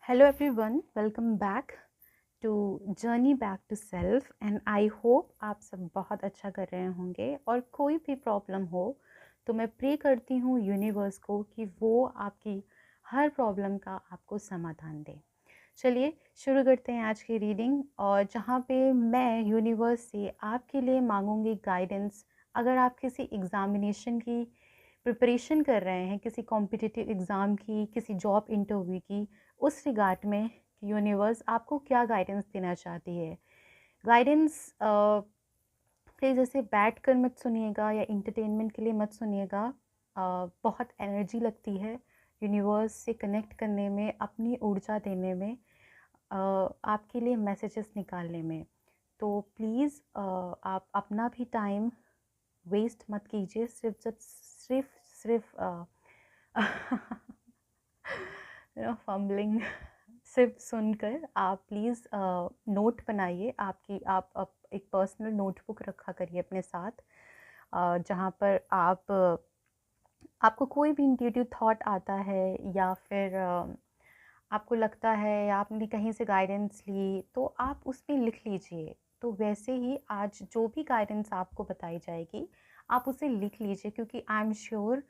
Hello everyone, welcome back to Journey Back to Self and I hope आप सब बहुत अच्छा कर रहे होंगे और कोई भी प्रॉब्लम हो तो मैं प्रे करती हूँ यूनिवर्स को कि वो आपकी हर प्रॉब्लम का आपको समाधान दे। चलिए शुरू करते हैं आज की रीडिंग और जहाँ पे मैं यूनिवर्स से आपके लिए मांगूंगी गाइडेंस। अगर आप किसी एग्ज़ामिनेशन की प्रिपरेशन कर रहे हैं, किसी कॉम्पिटिटिव एग्ज़ाम की, किसी जॉब इंटरव्यू की, उस रिगार्ड में यूनिवर्स आपको क्या गाइडेंस देना चाहती है। गाइडेंस प्लीज़ ऐसे बैठ कर मत सुनिएगा या इंटरटेनमेंट के लिए मत सुनिएगा। बहुत एनर्जी लगती है यूनिवर्स से कनेक्ट करने में, अपनी ऊर्जा देने में, आपके लिए मैसेजेस निकालने में। तो प्लीज़ आप अपना भी टाइम वेस्ट मत कीजिए। सिर्फ फम्बलिंग सिर्फ सुनकर आप प्लीज़ नोट बनाइए। आप एक पर्सनल नोटबुक रखा करिए अपने साथ, जहाँ पर आपको कोई भी इंट्यूटिव थॉट आता है या फिर आपको लगता है या आपने कहीं से गाइडेंस ली तो आप उसमें लिख लीजिए। तो वैसे ही आज जो भी गाइडेंस आपको बताई जाएगी आप उसे लिख लीजिए, क्योंकि आई एम श्योर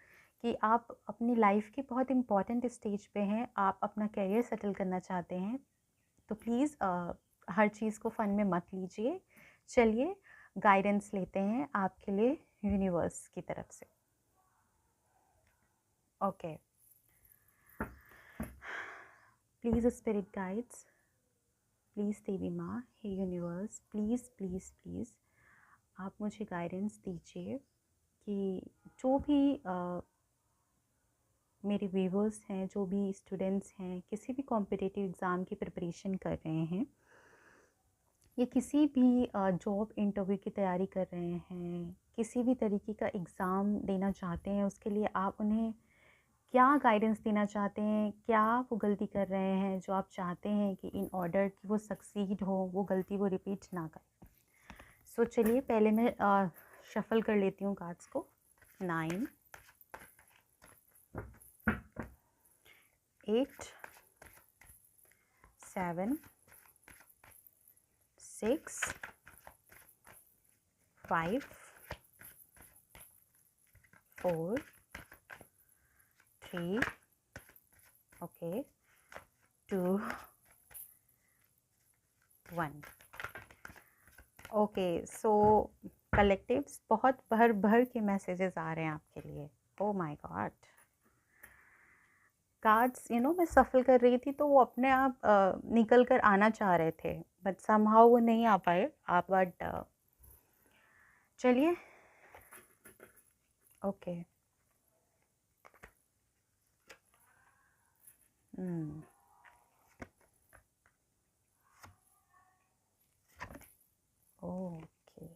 कि आप अपनी लाइफ के बहुत इम्पॉर्टेंट स्टेज पे हैं, आप अपना करियर सेटल करना चाहते हैं। तो प्लीज़ हर चीज़ को फ़न में मत लीजिए। चलिए गाइडेंस लेते हैं आपके लिए यूनिवर्स की तरफ से। Okay, please spirit guides, please देवी माँ, हे यूनिवर्स, प्लीज़ प्लीज़ प्लीज़ आप मुझे गाइडेंस दीजिए कि जो भी मेरे व्यूवर्स हैं, जो भी स्टूडेंट्स हैं, किसी भी कॉम्पिटिटिव एग्ज़ाम की प्रिपरेशन कर रहे हैं या किसी भी जॉब इंटरव्यू की तैयारी कर रहे हैं, किसी भी तरीके का एग्ज़ाम देना चाहते हैं, उसके लिए आप उन्हें क्या गाइडेंस देना चाहते हैं? क्या वो गलती कर रहे हैं जो आप चाहते हैं कि इन ऑर्डर कि वो सक्सीड हो, वो गलती वो रिपीट ना करें। सो चलिए पहले मैं शफल कर लेती हूँ कार्ड्स को। 9, 8, 7, 6, 5, 4, 3, okay, 2, 1। ओके, सो कलेक्टिव्स बहुत भर भर के मैसेजेस आ रहे हैं आपके लिए। ओ माय गॉड, कार्ड्स मैं सफल कर रही थी तो वो अपने आप निकल कर आना चाह रहे थे, बट समहाउ वो नहीं आ पाए आप। बट चलिए, okay. Okay,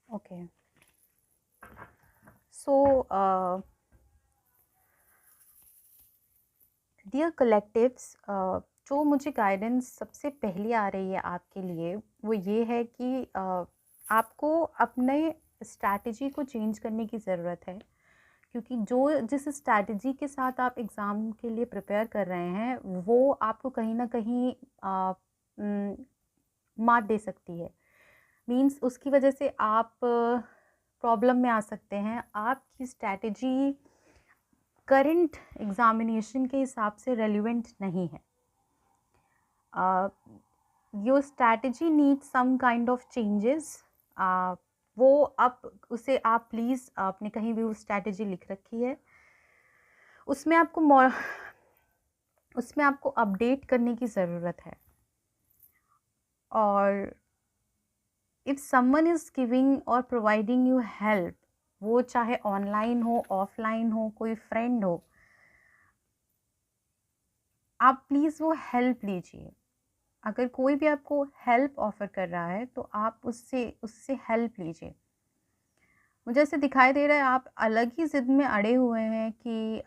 okay, so dear collectives, जो मुझे गाइडेंस सबसे पहली आ रही है आपके लिए वो ये है कि आपको अपने स्ट्रैटेजी को चेंज करने की ज़रूरत है, क्योंकि जिस स्ट्रैटेजी के साथ आप एग्ज़ाम के लिए प्रिपेयर कर रहे हैं वो आपको कहीं ना कहीं मात दे सकती है। मीन्स उसकी वजह से आप प्रॉब्लम में आ सकते हैं। आपकी स्ट्रैटेजी करंट एग्ज़ामिनेशन के हिसाब से रेलिवेंट नहीं है। Your strategy need some kind of changes. वो आप उसे आप प्लीज़ आपने कहीं भी वो स्ट्रैटेजी लिख रखी है, उसमें आपको अपडेट करने की ज़रूरत है। और इफ़ समवन इज़ गिविंग और प्रोवाइडिंग यू हेल्प, वो चाहे ऑनलाइन हो, ऑफलाइन हो, कोई फ्रेंड हो, आप प्लीज़ वो हेल्प लीजिए। अगर कोई भी आपको हेल्प ऑफ़र कर रहा है तो आप उससे हेल्प लीजिए। मुझे ऐसे दिखाई दे रहा है आप अलग ही ज़िद में अड़े हुए हैं कि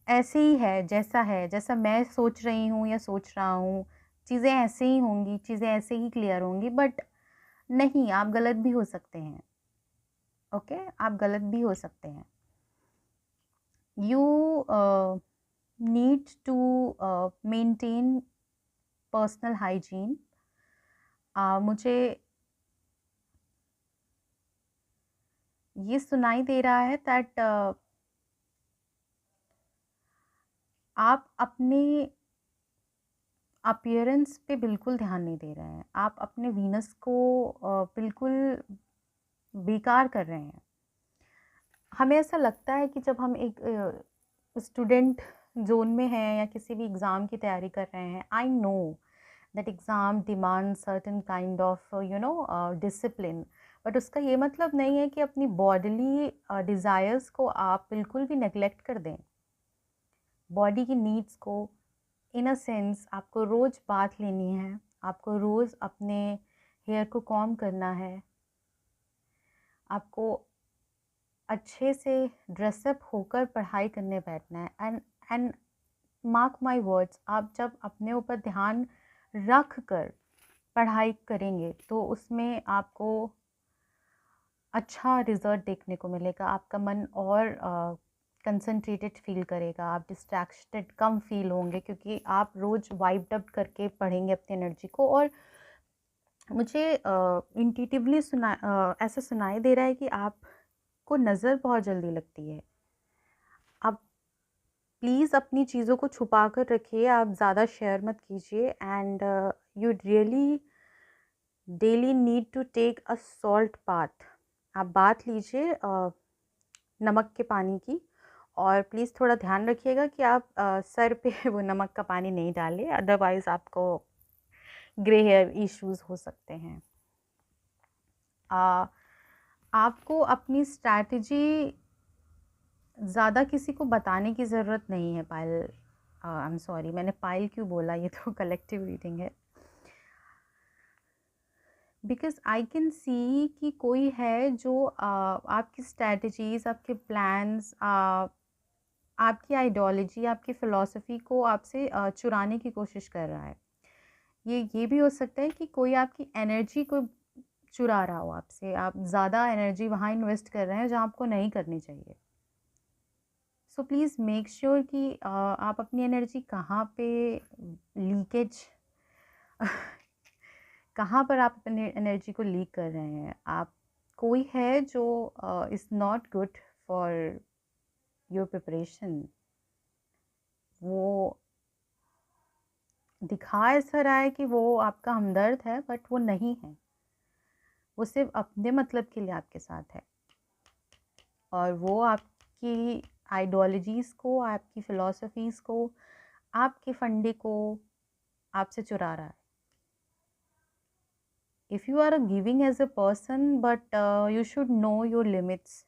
ऐसे ही है, जैसा मैं सोच रही हूँ या सोच रहा हूँ, चीज़ें ऐसे ही होंगी, चीज़ें ऐसे ही क्लियर होंगी। बट नहीं, आप गलत भी हो सकते हैं। ओके, आप गलत भी हो सकते हैं। You need to maintain personal hygiene. मुझे ये सुनाई दे रहा है दैट आप अपने अपीयरेंस पे बिल्कुल ध्यान नहीं दे रहे हैं। आप अपने वीनस को बिल्कुल बेकार कर रहे हैं। हमें ऐसा लगता है कि जब हम एक स्टूडेंट जोन में हैं या किसी भी एग्ज़ाम की तैयारी कर रहे हैं, I know that exam demand certain kind of discipline, but उसका ये मतलब नहीं है कि अपनी बॉडीली डिज़ायर्स को आप बिल्कुल भी नेग्लेक्ट कर दें। बॉडी की नीड्स को इन अ सेंस आपको रोज़ बाथ लेनी है, आपको रोज़ अपने हेयर को कॉम्ब करना है, आपको अच्छे से ड्रेसअप होकर पढ़ाई करने बैठना है। एंड मार्क माई वर्ड्स, आप जब अपने ऊपर ध्यान रख कर पढ़ाई करेंगे तो उसमें आपको अच्छा रिजल्ट देखने को मिलेगा। आपका मन और कंसंट्रेटेड फील करेगा, आप डिस्ट्रैक्टेड कम फील होंगे, क्योंकि आप रोज़ वाइब्ड अप करके पढ़ेंगे अपनी एनर्जी को। और मुझे इंट्यूटिवली ऐसा सुनाई दे रहा है कि आपको नज़र बहुत जल्दी लगती है। आप प्लीज़ अपनी चीज़ों को छुपा कर रखिए, आप ज़्यादा शेयर मत कीजिए। And you really daily need to take a salt bath. आप बात लीजिए नमक के पानी की, और प्लीज़ थोड़ा ध्यान रखिएगा कि आप सर पे वो नमक का पानी नहीं डालें, अदरवाइज़ आपको ग्रे हेयर इश्यूज़ हो सकते हैं। आपको अपनी स्ट्रैटेजी ज़्यादा किसी को बताने की ज़रूरत नहीं है पायल। आई एम सॉरी, मैंने पायल क्यों बोला, ये तो कलेक्टिव रीडिंग है। बिकॉज आई कैन सी कि कोई है जो आपकी स्ट्रैटेजीज़, आपके प्लान्स, आपकी आइडियोलॉजी, आपकी फ़िलॉसफी को आपसे चुराने की कोशिश कर रहा है। ये भी हो सकता है कि कोई आपकी एनर्जी को चुरा रहा हो आपसे, आप ज़्यादा एनर्जी वहाँ इन्वेस्ट कर रहे हैं जहाँ आपको नहीं करनी चाहिए। सो प्लीज़ मेक श्योर कि आप अपनी एनर्जी कहाँ पे लीकेज कहाँ पर आप अपनी एनर्जी को लीक कर रहे हैं। आप कोई है जो is not good for your preparation. वो दिखा ऐसा रहा है कि वो आपका हमदर्द है, बट वो नहीं है। वो सिर्फ अपने मतलब के लिए आपके साथ है, और वो आपकी आइडियोलॉजीज़ को, आपकी फ़िलॉसफीज़ को, आपके फंडे को आपसे चुरा रहा है। If you are a giving as a person, but you should know your limits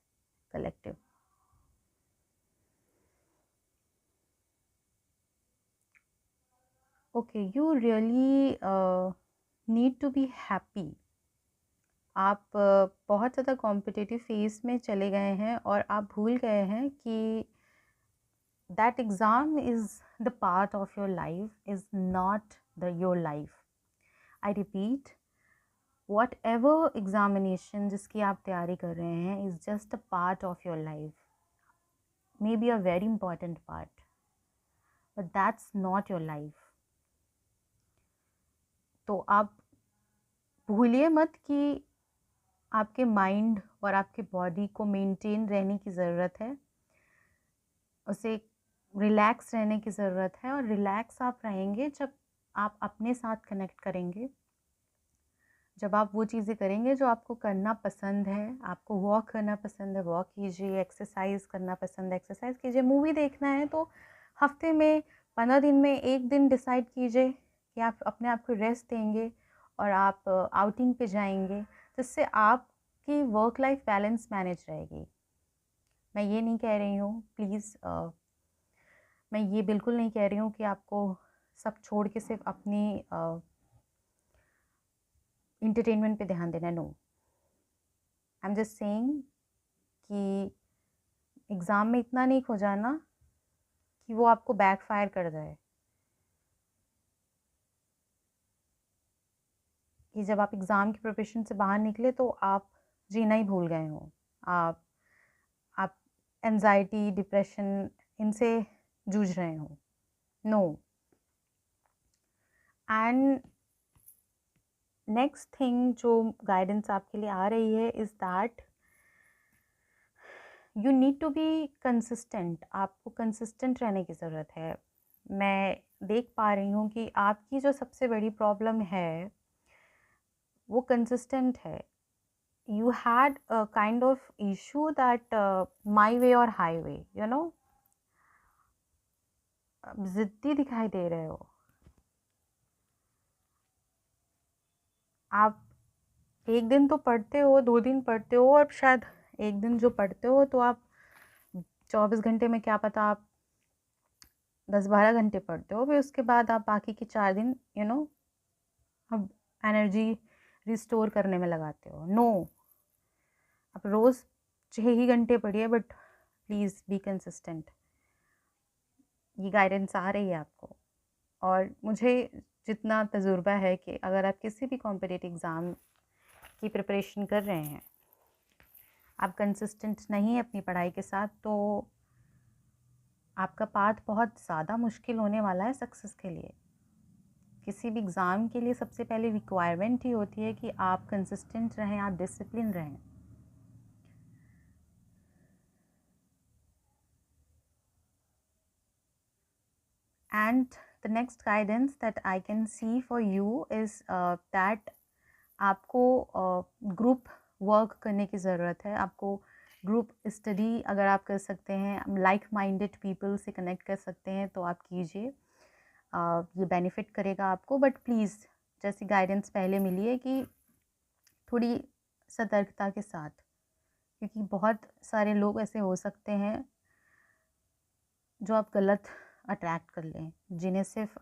collective. Okay, you really need to be happy. आप बहुत ज़्यादा कॉम्पिटिटिव फेज़ में चले गए हैं और आप भूल गए हैं कि that exam is the part of your life, is not your life. I repeat, whatever examination जिसकी आप तैयारी कर रहे हैं is just a part of your life, maybe a very important part, but that's not your life. तो आप भूलिए मत कि आपके माइंड और आपके बॉडी को मेंटेन रहने की ज़रूरत है, उसे रिलैक्स रहने की ज़रूरत है। और रिलैक्स आप रहेंगे जब आप अपने साथ कनेक्ट करेंगे, जब आप वो चीज़ें करेंगे जो आपको करना पसंद है। आपको वॉक करना पसंद है, वॉक कीजिए। एक्सरसाइज करना पसंद है, एक्सरसाइज कीजिए। मूवी देखना है तो हफ्ते में 15 दिन में एक दिन डिसाइड कीजिए कि आप अपने आप को रेस्ट देंगे और आप आउटिंग पे जाएंगे, जिससे आपकी वर्क लाइफ बैलेंस मैनेज रहेगी। मैं ये नहीं कह रही हूँ, प्लीज़ मैं ये बिल्कुल नहीं कह रही हूँ कि आपको सब छोड़ के सिर्फ अपनी इंटरटेनमेंट पे ध्यान देना। No, I am just saying कि एग्ज़ाम में इतना नहीं खो जाना कि वो आपको बैकफायर कर जाए। कि जब आप एग्ज़ाम की प्रिपरेशन से बाहर निकले तो आप जीना ही भूल गए हो, आप एंजाइटी, डिप्रेशन इनसे जूझ रहे हो। नो। एंड नेक्स्ट थिंग जो गाइडेंस आपके लिए आ रही है is that you need to be consistent. आपको कंसिस्टेंट रहने की ज़रूरत है। मैं देख पा रही हूँ कि आपकी जो सबसे बड़ी प्रॉब्लम है वो कंसिस्टेंट है। You had a kind of issue that my way or highway, you know, जिद्दी दिखाई दे रहे हो आप। एक दिन तो पढ़ते हो, 2 दिन पढ़ते हो, और शायद एक दिन जो पढ़ते हो तो आप 24 घंटे में क्या पता आप 10-12 घंटे पढ़ते हो, फिर उसके बाद आप बाकी के 4 दिन अब एनर्जी रिस्टोर करने में लगाते हो। नो, आप रोज़ 6 ही घंटे पढ़िए, बट प्लीज़ बी कंसिस्टेंट। ये गाइडेंस आ रही है आपको। और मुझे जितना तजुर्बा है कि अगर आप किसी भी कॉम्पिटिटिव एग्ज़ाम की प्रिपरेशन कर रहे हैं, आप कंसिस्टेंट नहीं हैं अपनी पढ़ाई के साथ, तो आपका पाथ बहुत ज़्यादा मुश्किल होने वाला है सक्सेस के लिए। किसी भी एग्ज़ाम के लिए सबसे पहले रिक्वायरमेंट ही होती है कि आप कंसिस्टेंट रहें, आप डिसिप्लिन रहें। And the next guidance that I can see for you is that आपको ग्रुप वर्क करने की ज़रूरत है। आपको ग्रुप स्टडी अगर आप कर सकते हैं, लाइक माइंडेड पीपल से कनेक्ट कर सकते हैं तो आप कीजिए। ये बेनिफिट करेगा आपको। बट प्लीज़, जैसी गाइडेंस पहले मिली है कि थोड़ी सतर्कता के साथ, क्योंकि बहुत सारे लोग ऐसे हो सकते हैं जो आप गलत अट्रैक्ट कर लें, जिन्हें सिर्फ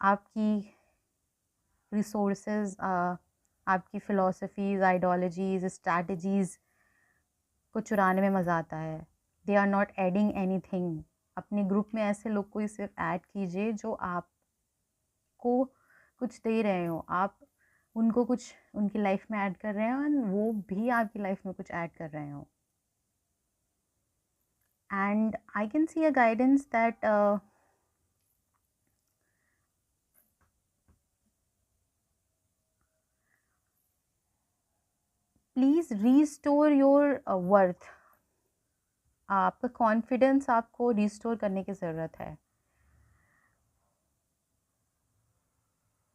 आपकी रिसोर्सेज, आपकी फ़िलॉसफीज़, आइडियोलॉजीज़, स्ट्रैटेजीज़ को चुराने में मज़ा आता है। They are not adding anything. अपने ग्रुप में ऐसे लोग को ही सिर्फ ऐड कीजिए जो आपको कुछ दे रहे हो, आप उनको कुछ उनकी लाइफ में ऐड कर रहे हो, और वो भी आपकी लाइफ में कुछ ऐड कर रहे हो। And I can C a guidance that please restore your worth. आपका कॉन्फिडेंस आपको रिस्टोर करने की ज़रूरत है।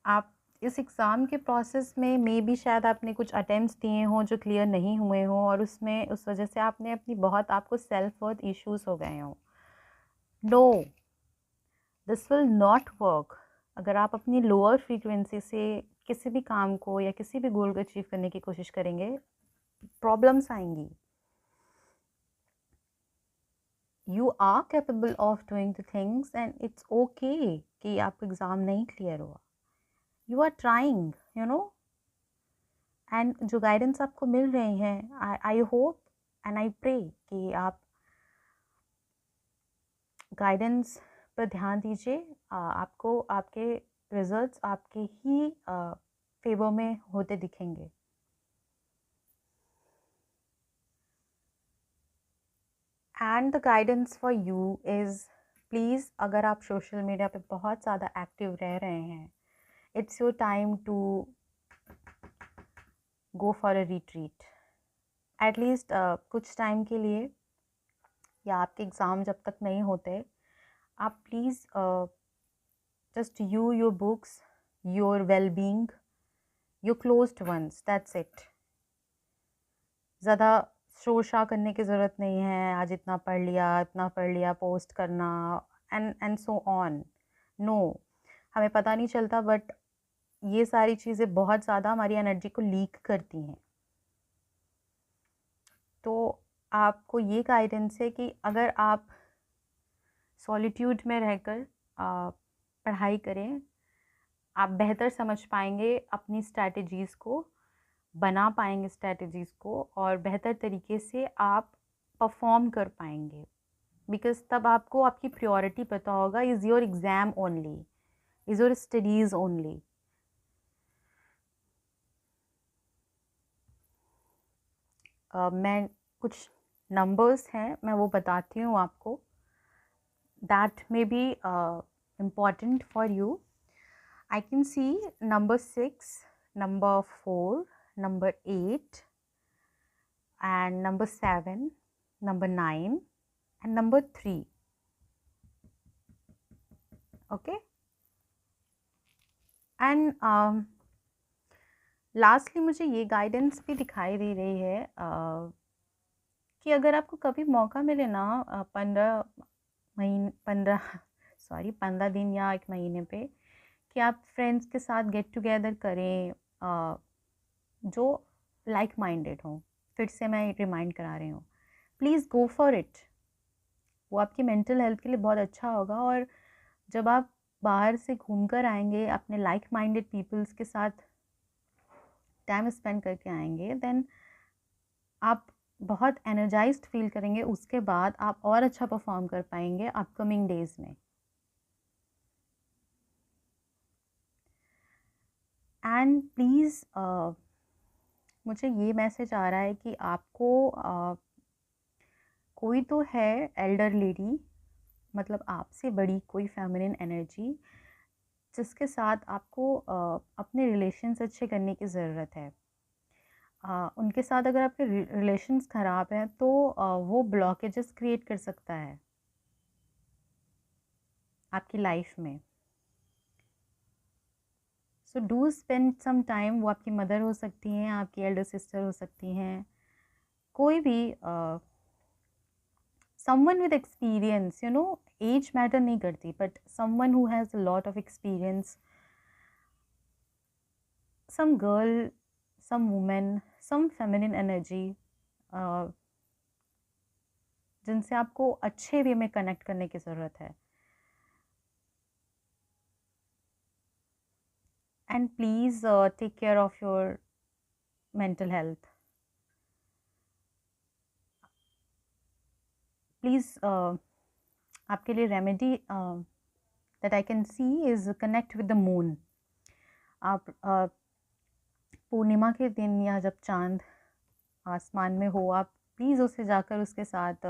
आप इस एग्ज़ाम के प्रोसेस में मे बी शायद आपने कुछ अटेम्प्ट्स दिए हों जो क्लियर नहीं हुए हों, और उसमें उस वजह से आपने अपनी बहुत आपको सेल्फ वर्थ इश्यूज़ हो गए हों। No, this will not work. अगर आप अपनी लोअर फ्रीक्वेंसी से किसी भी काम को या किसी भी गोल को अचीव करने की कोशिश करेंगे, प्रॉब्लम्स आएंगी। You are capable of doing the things and it's okay कि आपका एग्ज़ाम नहीं क्लियर हुआ। You are trying, you know. And जो गाइडेंस आपको मिल रही हैं, I hope and I pray कि आप गाइडेंस पर ध्यान दीजिए। आपको आपके रिजल्ट्स आपके ही फेवर में होते दिखेंगे। And the guidance for you is, please, अगर आप सोशल मीडिया पे बहुत ज़्यादा एक्टिव रह रहे हैं, it's your time to go for a retreat. At least कुछ टाइम के लिए, या आपके एग्ज़ाम जब तक नहीं होते, आप please just your books, your well-being, your closed ones, that's it. ज़्यादा शोशा करने की ज़रूरत नहीं है, आज इतना पढ़ लिया पोस्ट करना एंड सो ऑन। नो, हमें पता नहीं चलता, बट ये सारी चीज़ें बहुत ज़्यादा हमारी एनर्जी को लीक करती हैं। तो आपको ये गाइडेंस है कि अगर आप सॉलिट्यूड में रहकर पढ़ाई करें, आप बेहतर समझ पाएंगे अपनी स्ट्रैटेजीज़ को, बना पाएंगे स्ट्रैटेजीज़ को, और बेहतर तरीके से आप परफॉर्म कर पाएंगे। बिकॉज तब आपको आपकी प्रायोरिटी पता होगा, is your exam only, is your studies only. मैं कुछ नंबर्स हैं, मैं वो बताती हूँ आपको, that may be important for you. I can see number 6, number 4, number 8, and number 7, number 9, and number 3. Okay. And lastly मुझे ये गाइडेंस भी दिखाई दे रही है कि अगर आपको कभी मौका मिले ना 15 दिन या 1 महीने पे, कि आप फ्रेंड्स के साथ गेट टुगेदर करें जो लाइक माइंडेड हों. फिर से मैं रिमाइंड करा रही हूँ, प्लीज़ गो फॉर इट. वो आपकी मेंटल हेल्थ के लिए बहुत अच्छा होगा. और जब आप बाहर से घूम कर आएंगे, अपने लाइक माइंडेड पीपल्स के साथ टाइम स्पेंड करके आएंगे, देन आप बहुत एनर्जाइज्ड फील करेंगे. उसके बाद आप और अच्छा परफॉर्म कर पाएंगे अपकमिंग डेज में. एंड प्लीज़ मुझे ये मैसेज आ रहा है कि आपको कोई तो है एल्डर लेडी, मतलब आपसे बड़ी कोई फेमिनिन एनर्जी, जिसके साथ आपको अपने रिलेशंस अच्छे करने की ज़रूरत है. उनके साथ अगर आपके रिलेशंस ख़राब हैं तो वो ब्लॉकेजेस क्रिएट कर सकता है आपकी लाइफ में. So do spend some time. वो आपकी मदर हो सकती हैं, आपकी एल्डर सिस्टर हो सकती हैं, कोई भी someone with experience, you know, age matter नहीं करती, but someone who has a lot of experience, some girl, some woman, some feminine energy, जिनसे आपको अच्छे वे में कनेक्ट करने की ज़रूरत है. And please take care of your mental health. Please आपके लिए remedy that I can see is connect with the moon. आप पूर्णिमा के दिन या जब चांद आसमान में हो, आप प्लीज़ उसे जाकर उसके साथ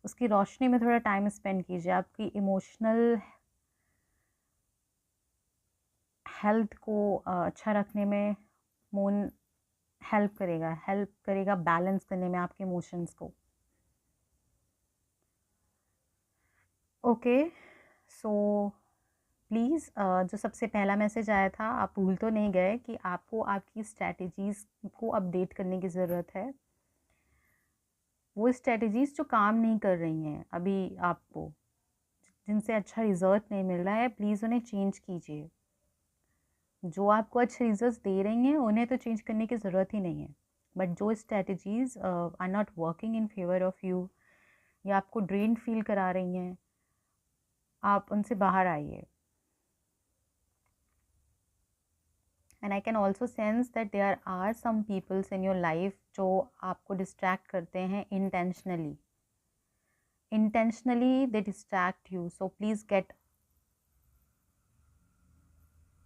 उसकी रोशनी में थोड़ा टाइम स्पेंड कीजिए. आपकी इमोशनल हेल्थ को अच्छा रखने में मून हेल्प करेगा बैलेंस करने में आपके इमोशंस को. ओके. सो प्लीज़ जो सबसे पहला मैसेज आया था, आप भूल तो नहीं गए कि आपको आपकी स्ट्रैटेजीज़ को अपडेट करने की ज़रूरत है. वो स्ट्रैटेजीज़ जो काम नहीं कर रही हैं अभी आपको, जिनसे अच्छा रिज़ल्ट नहीं मिल रहा है, प्लीज़ उन्हें चेंज कीजिए. जो आपको अच्छे रिजल्ट्स दे रही हैं उन्हें तो चेंज करने की ज़रूरत ही नहीं है. बट जो strategies are not working in favour of you या आपको ड्रेन फील करा रही हैं, आप उनसे बाहर आइए. And I can also sense that there are some peoples in your life जो आपको डिस्ट्रैक्ट करते हैं intentionally they distract you. So please get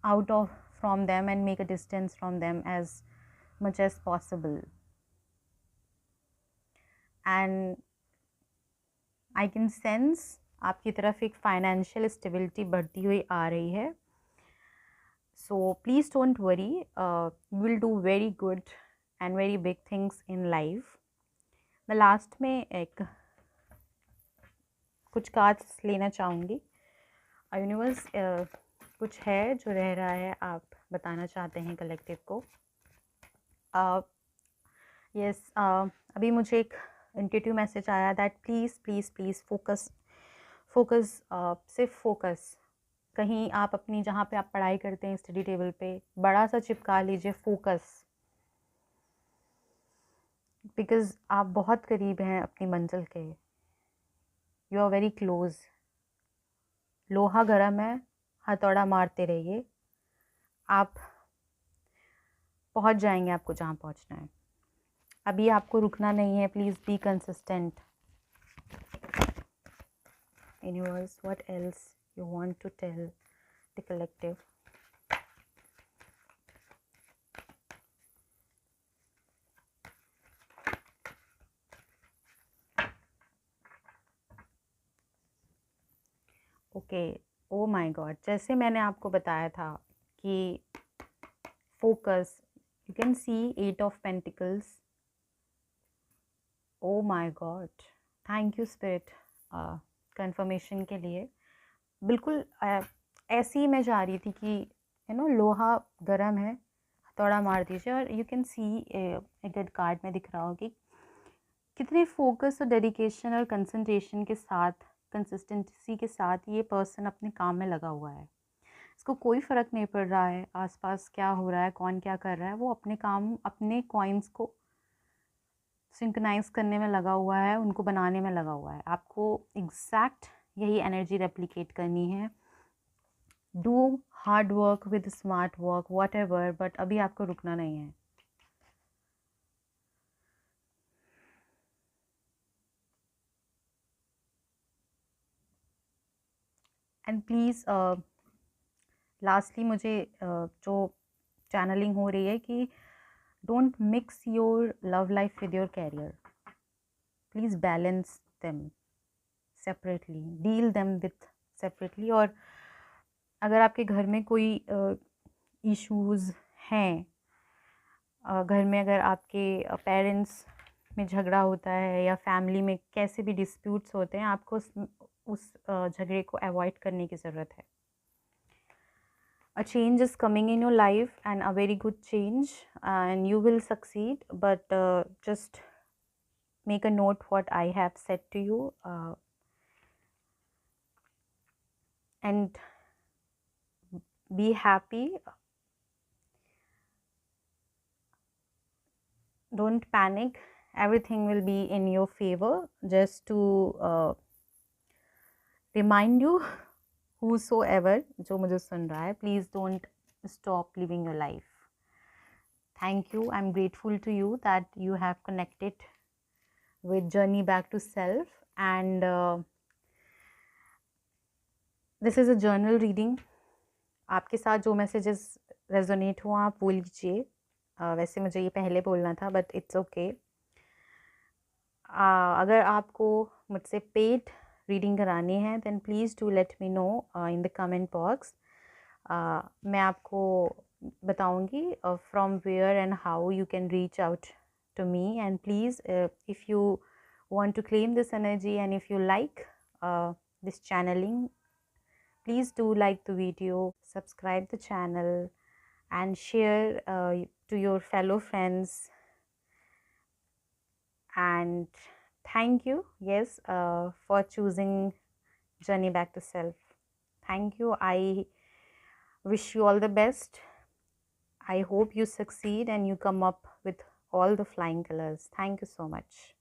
out of from them and make a distance from them as much as possible. And I can sense आपकी तरफ एक financial stability बढ़ती हुई आ रही है. So please don't worry, you will do very good and very big things in life. मैं last में एक कुछ कार्ड्स लेना चाहूँगी. यूनिवर्स कुछ है जो रह रहा है, आप बताना चाहते हैं कलेक्टिव को. यस, अभी मुझे एक इंट्यूटिव मैसेज आया that please please please focus, सिर्फ फोकस. कहीं आप अपनी जहाँ पे आप पढ़ाई करते हैं स्टडी टेबल पे बड़ा सा चिपका लीजिए फोकस, बिकॉज़ आप बहुत करीब हैं अपनी मंजिल के. You are very close. लोहा गर्म है, हथौड़ा मारते रहिए, आप पहुँच जाएंगे आपको जहाँ पहुँचना है. अभी आपको रुकना नहीं है. Please be consistent. Universe, what else you want to tell the collective? Okay, oh my God, जैसे मैंने आपको बताया था कि focus, you can see 8 of pentacles. Oh my God, thank you spirit confirmation के लिए। बिल्कुल ऐसे ही मैं जा रही थी कि लोहा गर्म है, हथौड़ा मार दीजिए। और यू कैन सी एक कार्ड में दिख रहा हो कि कितने फोकस और डेडिकेशन और कंसंट्रेशन के साथ, कंसिस्टेंसी के साथ ये पर्सन अपने काम में लगा हुआ है। इसको कोई फ़र्क नहीं पड़ रहा है आसपास क्या हो रहा है, कौन क्या कर रहा है। वो अपने काम, अपने कॉइन्स को सिंक्रोनाइज करने में लगा हुआ है, उनको बनाने में लगा हुआ है। आपको एग्जैक्ट यही एनर्जी रेप्लिकेट करनी है। Do hard work with smart work, what ever, but अभी आपको रुकना नहीं है। एंड प्लीज़ लास्टली मुझे जो चैनलिंग हो रही है कि don't mix your love life with your career. Please balance them separately, deal them with separately. और अगर आपके घर में कोई इश्यूज़ हैं, घर में अगर आपके पेरेंट्स में झगड़ा होता है या फैमिली में कैसे भी डिस्प्यूट्स होते हैं, आपको उस झगड़े को अवॉइड करने की ज़रूरत है। A change is coming in your life, and a very good change, and you will succeed, but just make a note what I have said to you, and be happy. Don't panic, everything will be in your favor. Just to remind you, whosoever जो मुझे सुन रहा है, please don't stop living your life. Thank you. I'm grateful to you that you have connected with Journey Back to Self, and this is a journal reading. आपके साथ जो messages resonate हुआ आप वो लीजिए। वैसे मुझे ये पहले बोलना था, बट इट्स ओके। अगर आपको मुझसे पेड रीडिंग करानी है, then please do let me know in the comment box. मैं आपको बताऊंगी from where and how you can reach out to me. And please, if you want to claim this energy, and if you like this channeling, please do like the video, subscribe the channel, and share to your fellow friends. And thank you, yes, for choosing Journey Back to Self. Thank you. I wish you all the best. I hope you succeed and you come up with all the flying colors. Thank you so much.